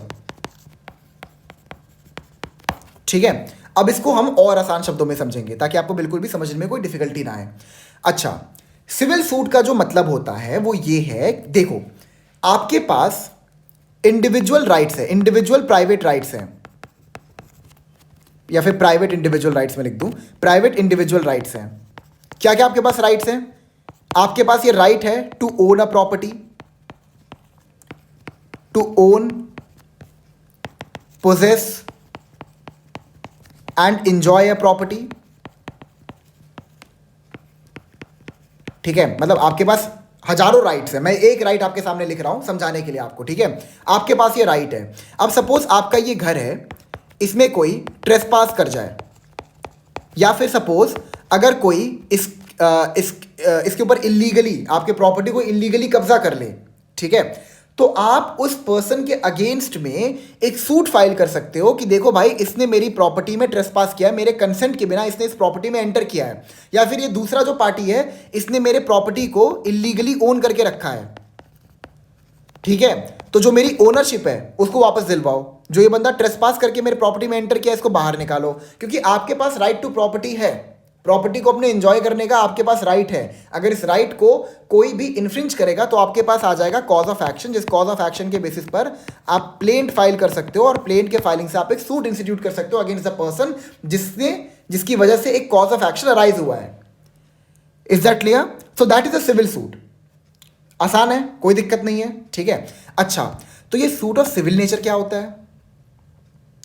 ठीक है। अब इसको हम और आसान शब्दों में समझेंगे ताकि आपको बिल्कुल भी समझने में कोई डिफिकल्टी ना आए। अच्छा, सिविल सूट का जो मतलब होता है वो ये है, देखो, आपके पास इंडिविजुअल राइट्स है, इंडिविजुअल प्राइवेट राइट्स हैं, या फिर प्राइवेट इंडिविजुअल राइट्स में लिख दूं, प्राइवेट इंडिविजुअल राइट्स हैं। क्या क्या आपके पास राइट्स हैं? आपके पास ये राइट है to own a property, to own, possess and enjoy a property, ठीक है। मतलब आपके पास हजारों राइट्स है, मैं एक राइट आपके सामने लिख रहा हूं समझाने के लिए आपको, ठीक है। आपके पास ये राइट है। अब सपोज आपका ये घर है, इसमें कोई ट्रेसपास कर जाए, या फिर सपोज अगर कोई इसके ऊपर इलीगली आपके प्रॉपर्टी को इलीगली कब्जा कर ले, ठीक है, तो आप उस पर्सन के अगेंस्ट में एक सूट फाइल कर सकते हो कि देखो भाई, इसने मेरी प्रॉपर्टी में ट्रेसपास किया है, मेरे कंसेंट के बिना इसने इस प्रॉपर्टी में एंटर किया है, या फिर ये दूसरा जो पार्टी है इसने मेरे प्रॉपर्टी को इलीगली ओन करके रखा है, ठीक है। तो जो मेरी ओनरशिप है उसको वापस दिलवाओ, जो ये बंदा ट्रेसपास करके मेरे प्रॉपर्टी में एंटर किया इसको बाहर निकालो, क्योंकि आपके पास राइट टू प्रॉपर्टी है, प्रॉपर्टी को अपने एंजॉय करने का आपके पास राइट है। अगर इस राइट को कोई भी इन्फ्रिंज करेगा तो आपके पास आ जाएगा कॉज ऑफ एक्शन, जिस कॉज ऑफ एक्शन के बेसिस पर आप प्लेंट फाइल कर सकते हो, और प्लेंट के फाइलिंग से आप एक सूट इंस्टीट्यूट कर सकते हो अगेंस्ट द पर्सन जिसकी वजह से एक कॉज ऑफ एक्शन अराइज हुआ है। Is that clear? So that is a civil suit. आसान है, कोई दिक्कत नहीं है, ठीक है। अच्छा, तो ये सूट ऑफ सिविल नेचर क्या होता है?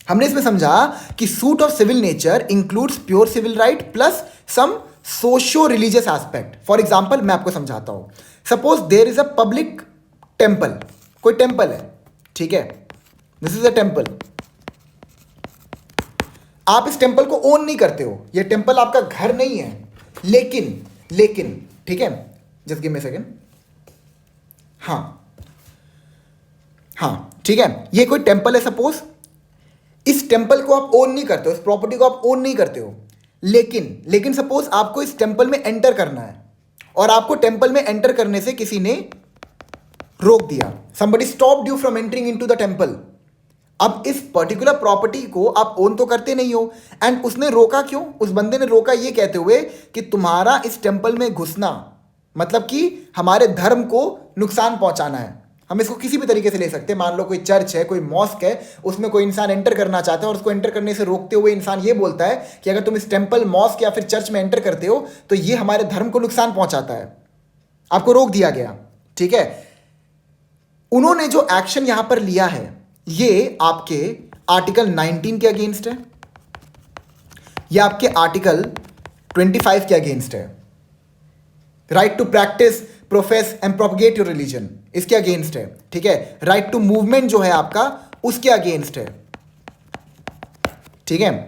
हमने इसमें समझा कि suit of civil nature includes pure civil right plus some socio religious aspect. For example मैं आपको समझाता हूं। Suppose there is a public temple, कोई टेम्पल है, ठीक है, दिस इज अ टेम्पल। आप इस टेम्पल को ओन नहीं करते हो, ये टेम्पल आपका घर नहीं है, लेकिन ठीक है, just give me a second, हाँ ठीक है, ये कोई टेम्पल है सपोज, इस टेम्पल को आप ओन नहीं करते हो, इस प्रॉपर्टी को आप ओन नहीं करते हो, लेकिन सपोज आपको इस टेम्पल में एंटर करना है, और आपको टेम्पल में एंटर करने से किसी ने रोक दिया, somebody stopped you from entering into the temple। अब इस पर्टिकुलर प्रॉपर्टी को आप ओन तो करते नहीं हो, एंड उसने रोका क्यों? उस बंदे ने रोका ये कहते हुए कि तुम्हारा इस टेम्पल में घुसना मतलब कि हमारे धर्म को नुकसान पहुंचाना है। हम इसको किसी भी तरीके से ले सकते हैं। मान लो कोई चर्च है, कोई मॉस्क है, उसमें कोई इंसान एंटर करना चाहता है और उसको एंटर करने से रोकते हुए इंसान ये बोलता है कि अगर तुम इस टेम्पल, मॉस्क या फिर चर्च में एंटर करते हो तो ये हमारे धर्म को नुकसान पहुंचाता है, आपको रोक दिया गया, ठीक है। उन्होंने जो एक्शन यहां पर लिया है ये आपके आर्टिकल 19 के अगेंस्ट है, या आपके आर्टिकल 25 के अगेंस्ट है, right to practice, profess and propagate your religion, इसके अगेंस्ट है, ठीक है। राइट टू मूवमेंट जो है आपका उसके अगेंस्ट है, ठीक है।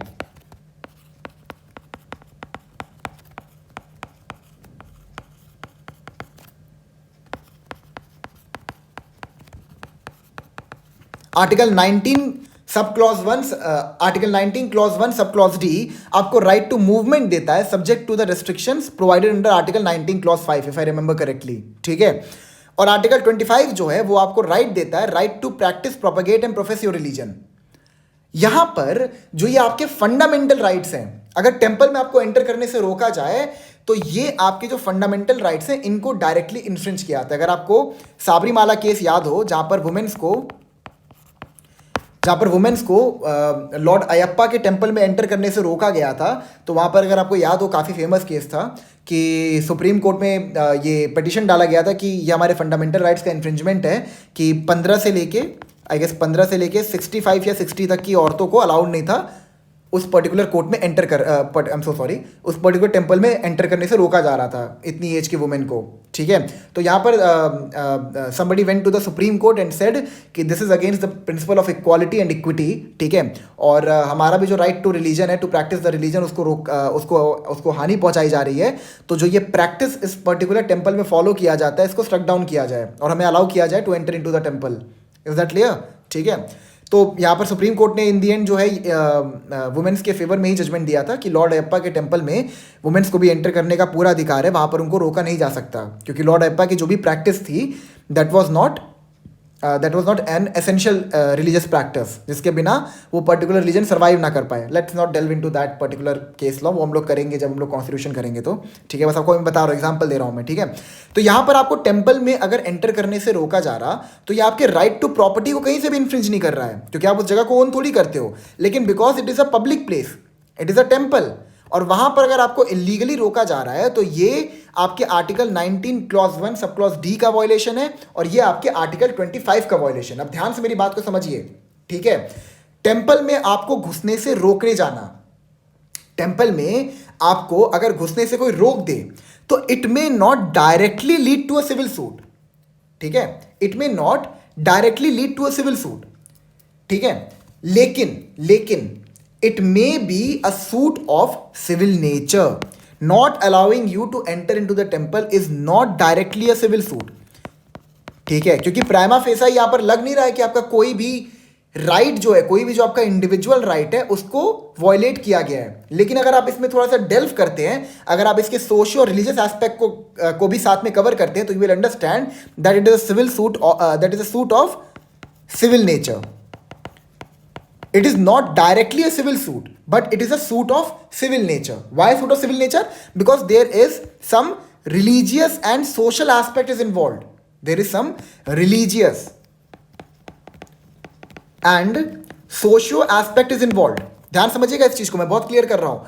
Article 19 sub clause 1, article 19 clause 1 sub clause D आपको राइट टू मूवमेंट देता है subject to the restrictions provided under article 19 clause 5 if I remember correctly, ठीक है। और आर्टिकल 25 जो है वो आपको राइट देता है right to practice, propagate and profess your religion. यहां पर जो ये आपके फंडामेंटल राइट्स हैं, अगर टेम्पल में आपको एंटर करने से रोका जाए तो ये आपके जो फंडामेंटल राइट्स हैं इनको डायरेक्टली इन्फ्रिंज किया जाता है। अगर आपको साबरीमाला केस याद हो जहां पर वुमेन्स को जहाँ पर वुमेन्स को लॉर्ड अयप्पा के टेम्पल में एंटर करने से रोका गया था। तो वहाँ पर अगर आपको याद हो, काफ़ी फेमस केस था कि सुप्रीम कोर्ट में ये पिटिशन डाला गया था कि ये हमारे फंडामेंटल राइट्स का इन्फ्रिंजमेंट है कि 15 से लेके 65 या 60 तक की औरतों को अलाउड नहीं था उस पर्टिकुलर कोर्ट में एंटर कर आई एम सो सॉरी, उस पर्टिकुलर टेम्पल में एंटर करने से रोका जा रहा था इतनी एज की वुमेन को। ठीक है, तो यहाँ पर somebody went to the supreme court and said कि this is against the principle of equality and equity. ठीक है, और हमारा भी जो राइट टू रिलीजन है, टू प्रैक्टिस द रिलीजन, उसको हानि पहुंचाई जा रही है। तो जो ये प्रैक्टिस इस पर्टिकुलर टेम्पल में फॉलो किया जाता है, इसको स्ट्रक डाउन किया जाए और हमें अलाउ किया जाए to enter into the temple. Is that clear? ठीक है, तो यहाँ पर सुप्रीम कोर्ट ने इन दी एंड जो है वुमेन्स के फेवर में ही जजमेंट दिया था कि लॉर्ड अयप्पा के टेम्पल में वुमेन्स को भी एंटर करने का पूरा अधिकार है, वहाँ पर उनको रोका नहीं जा सकता, क्योंकि लॉर्ड अयप्पा की जो भी प्रैक्टिस थी that was not an essential religious practice, जिसके बिना वो पर्टिकुलर रिलीजन सर्वाइव ना कर पाए। Let's not delve into that particular case law, वो हम लोग करेंगे जब हम लोग कॉन्स्टिट्यूशन करेंगे तो। ठीक है, बस आपको मैं बता रहा हूँ, एग्जांपल दे रहा हूँ मैं। ठीक है, तो यहाँ पर आपको टेम्पल में अगर एंटर करने से रोका जा रहा, तो ये आपके राइट टू प्रॉपर्टी को कहीं से भी इन्फ्रिंज नहीं कर रहा है, क्योंकि आप उस जगह को ओन थोड़ी करते हो। लेकिन because it is a public place, it is a temple, और वहाँ पर अगर आपको इलीगली रोका जा रहा है, तो ये आपके article 19 clause 1 sub clause D का वायलेशन है, और ये आपके आर्टिकल 25 का वायलेशन। अब ध्यान से मेरी बात को समझिए। ठीक है, टेम्पल में आपको घुसने से रोकने जाना, टेम्पल में आपको अगर घुसने से कोई रोक दे, तो it may not directly lead to a civil suit. ठीक है, it may not directly lead to a civil suit. ठीक है, लेकिन it may be a suit of civil nature. Not allowing you to enter into the temple is not directly a civil suit. ठीक है, क्योंकि prima फेसा यहां पर लग नहीं रहा है कि आपका कोई भी राइट जो है, कोई भी जो आपका इंडिविजुअल राइट है, उसको वॉयलेट किया गया है। लेकिन अगर आप इसमें थोड़ा सा डेल्व करते हैं, अगर आप इसके सोशियो और रिलीजियस एस्पेक्ट को भी साथ में कवर करते हैं, तो you will understand that it is a civil suit, that is a suit of civil nature. It is not directly a civil suit, but it is a suit of civil nature. Why a suit of civil nature? Because there is some religious and social aspect is involved. There is some religious and socio aspect is involved. ध्यान समझिएगा इस चीज को, मैं बहुत clear कर रहा हूं.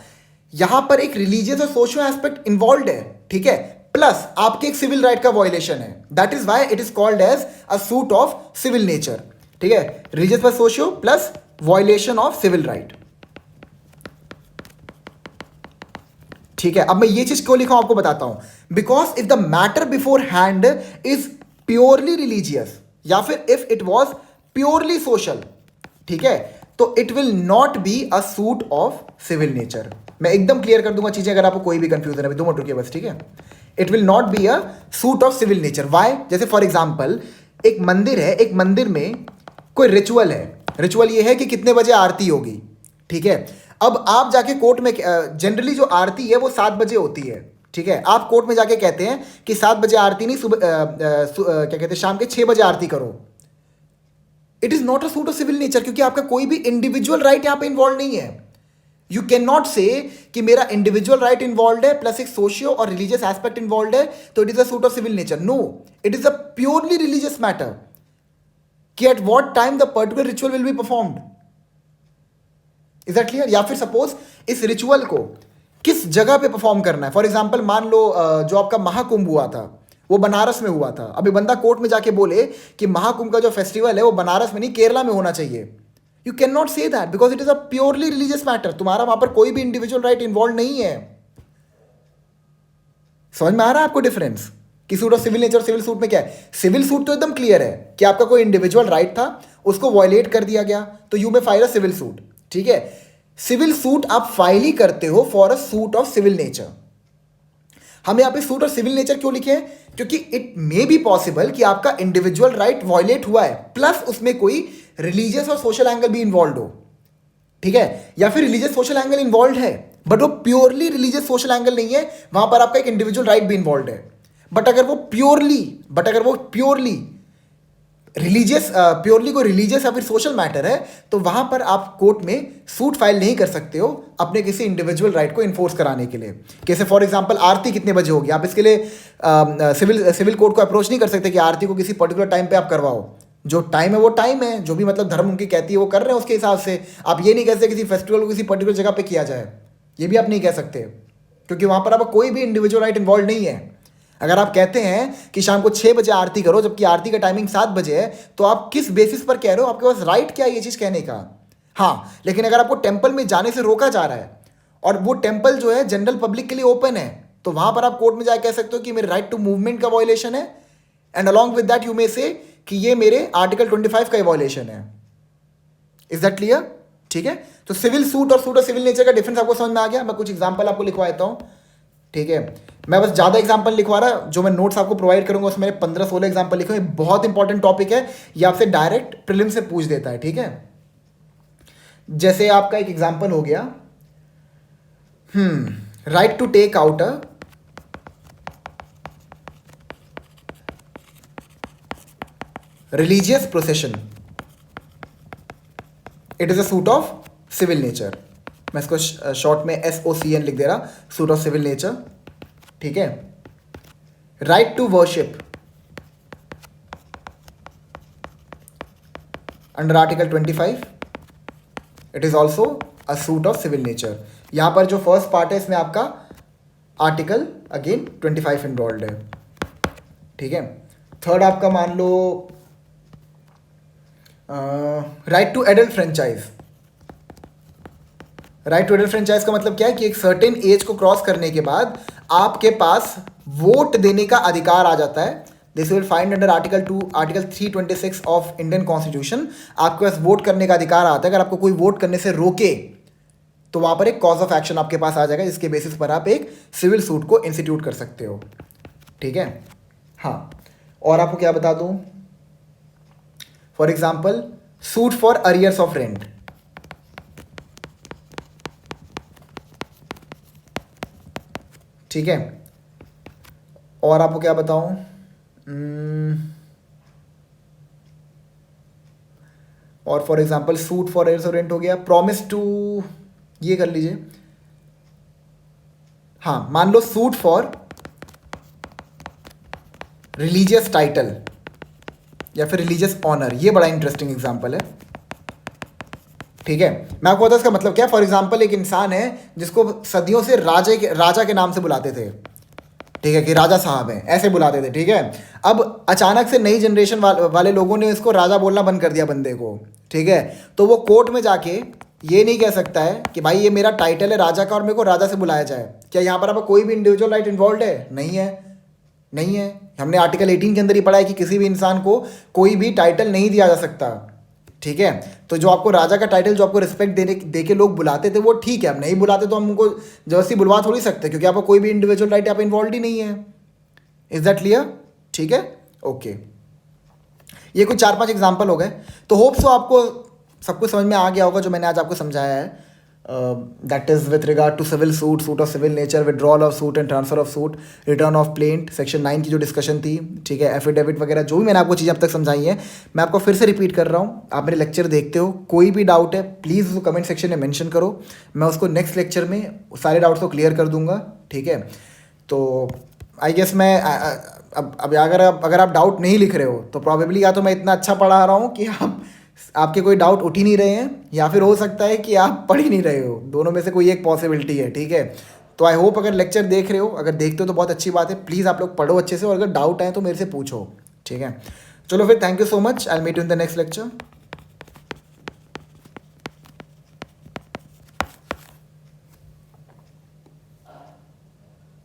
यहां पर एक रिलीजियस और सोशियो एस्पेक्ट इन्वॉल्व है, ठीक है, प्लस आपके एक सिविल राइट का वॉयलेशन है. That is why it is called as a suit of civil nature. ठीक है, religious plus socio plus violation of civil right. ठीक है, अब मैं ये चीज क्यों लिखा हूं आपको बताता हूं. Because if the matter before hand is purely religious या फिर if it was purely social, ठीक है, तो it will not be a suit of civil nature. मैं एकदम क्लियर कर दूंगा चीजें अगर आपको कोई भी कंफ्यूजन है. 2 मिनट रुकिए बस. ठीक है, it will not be a suit of civil nature. Why? जैसे फॉर एग्जाम्पल एक मंदिर है, एक मंदिर में कोई रिचुअल है. रिचुअल ये है कि कितने बजे आरती होगी. ठीक है, अब आप जाके कोर्ट में, जनरली जो आरती है वो 7 बजे होती है. ठीक है, आप कोर्ट में जाके कहते हैं कि 7 बजे आरती नहीं, सुबह क्या कहते हैं, शाम के 6 बजे आरती करो. It is not a suit of civil nature, क्योंकि आपका कोई भी इंडिविजुअल राइट यहां पे इन्वॉल्व नहीं है. यू कैन नॉट से कि मेरा इंडिविजुअल राइट इन्वॉल्व है प्लस एक सोशियो और रिलीजियस एस्पेक्ट इन्वॉल्व है, तो it is a suit of civil nature. No, it is a purely religious matter कि at what time the particular ritual will be performed. Is that clear? या फिर suppose इस ritual को किस जगह पे परफॉर्म करना है. फॉर एग्जाम्पल मान लो जो आपका महाकुंभ हुआ था वो बनारस में हुआ था. अभी बंदा कोर्ट में जाके बोले कि महाकुंभ का जो फेस्टिवल है वो बनारस में नहीं केरला में होना चाहिए. You can not say that because it is a purely religious matter. तुम्हारा वहां पर कोई भी इंडिविजुअल राइट इन्वॉल्व नहीं है. समझ में आ रहा है आपको डिफरेंस कि सूट ऑफ सिविल नेचर और सिविल सूट में क्या है? सिविल सूट तो एकदम क्लियर है कि आपका कोई इंडिविजुअल राइट था, उसको वायलेट कर दिया गया, तो यू में फाइल अ सिविल सूट. ठीक है, सिविल सूट आप फाइल ही करते हो for a suit of civil nature. हम यहां पे सूट ऑफ सिविल नेचर क्यों लिखे हैं? क्योंकि इट मे बी पॉसिबल कि आपका इंडिविजुअल राइट वायलेट हुआ है प्लस उसमें कोई रिलीजियस और सोशल एंगल भी इन्वॉल्व हो. ठीक है, या फिर रिलीजियस सोशल एंगल इन्वॉल्व है बट वो प्योरली रिलीजियस सोशल एंगल नहीं है, वहां पर आपका एक इंडिविजुअल राइट भी इन्वॉल्व है. बट अगर वो प्योरली रिलीजियस, प्योरली कोई रिलीजियस या फिर सोशल मैटर है, तो वहां पर आप कोर्ट में सूट फाइल नहीं कर सकते हो अपने किसी इंडिविजुअल राइट को इन्फोर्स कराने के लिए. जैसे फॉर एग्जांपल आरती कितने बजे होगी, आप इसके लिए सिविल कोर्ट को अप्रोच नहीं कर सकते कि आरती को किसी पर्टिकुलर टाइम पे आप करवाओ. जो टाइम है वो टाइम है, जो भी मतलब धर्म उनकी कहती है वो कर रहे हैं उसके हिसाब से। आप ये नहीं कह सकते किसी फेस्टिवल को किसी पर्टिकुलर जगह पे किया जाए, ये भी आप नहीं कह सकते, क्योंकि वहाँ पर आपका कोई भी इंडिविजुअल राइट इन्वॉल्व नहीं है। अगर आप कहते हैं कि शाम को 6 बजे आरती करो जबकि आरती का टाइमिंग 7 बजे है, तो आप किस बेसिस पर कह रहे हो? आपके पास राइट क्या है ये चीज़ कहने का? हाँ, लेकिन अगर आपको टेम्पल में जाने से रोका जा रहा है और वो टेम्पल जो है जनरल पब्लिक के लिए ओपन है, तो वहाँ पर आप कोर्ट में जाकर कह सकते हो कि मेरे राइट टू मूवमेंट का वॉयलेशन है, and along with that you may से कि ये मेरे आर्टिकल 25 का वॉयलेशन है। Is that clear? ठीक है, तो सिविल सूट और सूट ऑफ सिविल नेचर का डिफरेंस आपको समझ में आ गया। मैं कुछ एग्जांपल आपको लिखवा देता हूँ, ठीक है। मैं बस ज़्यादा एग्जांपल लिखवा रहा, जो मैं नोट्स आपको प्रोवाइड करूंगा उसमें मैंने 15-16 एग्जांपल लिखे हैं। बहुत इंपॉर्टेंट टॉपिक है, ये आपसे डायरेक्ट प्रीलिम से पूछ देता है, ठीक है। जैसे आपका एक एग्जांपल हो गया, right to take out a religious procession, it is a suit of civil nature. मैं इसको शॉर्ट में SOCN लिख दे रहा, सूट ऑफ सिविल नेचर, ठीक है। Right to worship under article 25, it is also a suit of civil nature. यहां पर जो फर्स्ट पार्ट है इसमें आपका आर्टिकल अगेन 25 इन्वॉल्व है, ठीक है। थर्ड आपका मान लो right to adult franchise. Right to adult franchise का मतलब क्या है कि एक सर्टेन एज को क्रॉस करने के बाद आपके पास वोट देने का अधिकार आ जाता है। This will find under article 326 of Indian constitution. आपके पास वोट करने का अधिकार आता है। अगर आपको कोई वोट करने से रोके तो वहां पर एक कॉज ऑफ एक्शन आपके पास आ जाएगा, जिसके बेसिस पर आप एक सिविल सूट को इंस्टीट्यूट कर सकते हो, ठीक है। हाँ, और आपको क्या बता दूं, for example suit for arrears of rent, ठीक है। और आपको क्या बताऊं, और for example suit for arrears of rent हो गया। प्रॉमिस टू, ये कर लीजिए। हाँ, मान लो सूट फॉर रिलीजियस टाइटल या फिर रिलीजियस ऑनर, ये बड़ा इंटरेस्टिंग एग्जाम्पल है, ठीक है। मैं आपको बता इसका मतलब क्या है। फॉर एग्जाम्पल एक इंसान है जिसको सदियों से राजा के नाम से बुलाते थे, ठीक है, कि राजा साहब हैं, ऐसे बुलाते थे, ठीक है। अब अचानक से नई जनरेशन वाले लोगों ने इसको राजा बोलना बंद कर दिया बंदे को, ठीक है। तो वो कोर्ट में जाके ये नहीं कह सकता है कि भाई ये मेरा टाइटल है राजा का और मेरे को राजा से बुलाया जाए। क्या यहाँ पर आपका कोई भी इंडिविजुअल राइट इन्वॉल्व है? नहीं है, नहीं है। हमने आर्टिकल 18 के अंदर ही पढ़ा है कि किसी भी इंसान को कोई भी टाइटल नहीं दिया जा सकता, ठीक है। तो जो आपको राजा का टाइटल, जो आपको रिस्पेक्ट दे के लोग बुलाते थे वो ठीक है। अब नहीं बुलाते तो हम उनको जबरदस्ती बुलवा थोड़ी सकते, क्योंकि आपका कोई भी इंडिविजुअल राइट यहाँ पे इन्वॉल्व ही नहीं है। Is that clear? ठीक है, ओके। ये कुछ 4-5 एग्जाम्पल हो गए, तो होप सो आपको सब कुछ समझ में आ गया होगा जो मैंने आज आपको समझाया है। That is with regard to civil suit, suit of civil nature, withdrawal of suit and transfer of suit, return of plaint, section 9 की जो डिस्कशन थी, ठीक है, एफिडेविट वगैरह, जो भी मैंने आपको चीज़ें अब तक समझाई हैं, मैं आपको फिर से रिपीट कर रहा हूँ। आप मेरे लेक्चर देखते हो, कोई भी डाउट है प्लीज़ उसको कमेंट सेक्शन में मेंशन करो, मैं उसको नेक्स्ट लेक्चर में सारे डाउट्स को क्लियर कर दूंगा, ठीक है। तो आई गेस मैं अब अगर आप डाउट नहीं लिख रहे हो तो प्रॉबेबली या तो मैं इतना अच्छा पढ़ा रहा हूँ कि आपके कोई डाउट उठ ही नहीं रहे हैं, या फिर हो सकता है कि आप पढ़ ही नहीं रहे हो। दोनों में से कोई एक पॉसिबिलिटी है, ठीक है। तो आई होप अगर लेक्चर देख रहे हो, अगर देखते हो तो बहुत अच्छी बात है। प्लीज़ आप लोग पढ़ो अच्छे से, और अगर डाउट आए तो मेरे से पूछो, ठीक है। चलो फिर, thank you so much, I will meet you in the next lecture.